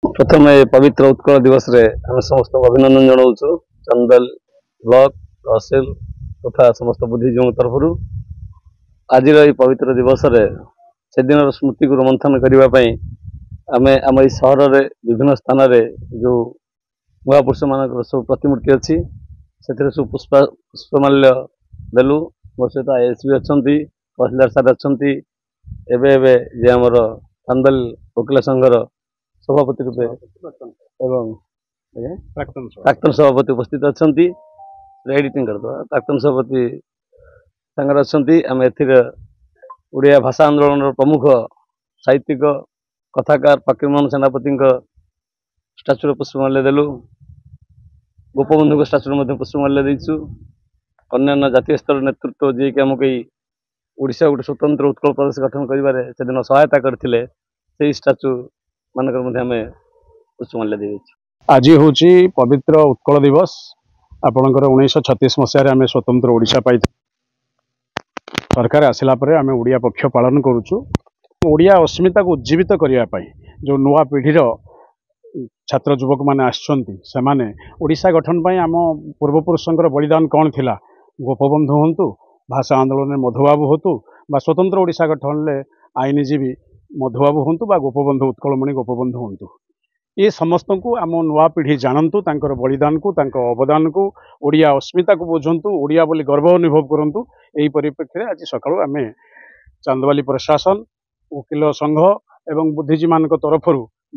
प्रथम पवित्र उत्कल दिवस रे आम समस्त अभिनंदन जनाऊँ चंदल ब्लॉक तहसिल तथा समस्त बुद्धिजीवी तरफ आज पवित्र दिवस रे से दिन स्मृति को रोमंथन करने आम आम सहर में विभिन्न स्थान रे जो महापुरुष मान सब प्रतिमूर्ति अच्छी से सब पुष्पमाल्य देलु मो सहित आईएसपी अच्छा तहसीलदार सार अच्छा एवं चंदल वकिल संघर सभापति रूपे एवं प्राक्तन सभापति उपस्थित अच्छा एडिटिंग करदे प्राक्तन सभापति सागर अच्छा आम एड़िया भाषा आंदोलन प्रमुख साहित्यिक कथाकार फकीरमोहन सेनापति स्टाच्यू पुष्पमाल्य देलु गोपबंधु स्टाच्यू पुष्पमाल्य देचु अन्य जातीय स्तर नेतृत्व जी कि आमको ओडिशा गोटे स्वतंत्र उत्कल प्रदेश गठन कर सहायता करते से स्टाच्यू मानक पुष्पमाल्य दी आज हूँ पवित्र उत्कल दिवस आपणकर 1936 मसीह आम स्वतंत्र ओडिशा पाई सरकार आसला आम ओडिया पक्ष पालन करुचु ओडिया अस्मिता को उज्जीवित करने जो नुआ पीढ़ीर छात्र युवक मैंने आसने ओडिशा गठन पर आम पूर्वपुरुषों बलिदान कौन थिला गोपबंधु हूँ भाषा आंदोलन में मधुबाबू हूँ स्वतंत्र ओडिशा गठन में आईनजीवी मधुबाबू हूँ गोपबंधु उत्कलमणि गोपबंधु हूँ ये समस्त को आम नुआ पीढ़ी जानतु तांकर बलिदान को अवदान को ओडिया अस्मिता को बुझंतु ओडिया बोली गर्व अनुभव करंतु यही परिप्रेक्षी आज सकाळु आम चांदवाली प्रशासन वकिल संघ एवं बुद्धिजीवी मान तरफ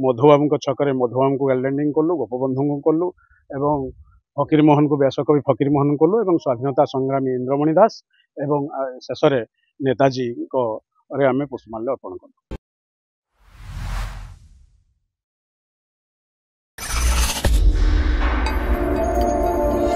मधुबाबू छकरे मधुबाबू को लैंडिंग कलु गोपबंधु को कलु एवं फकीरमोहन को व्यासकवि फकीरमोहन कलु एवं स्वाधीनता संग्रामी इंद्रमणि दास एवं शेष नेताजी आम पुष्पमाल्य अर्पण कलु।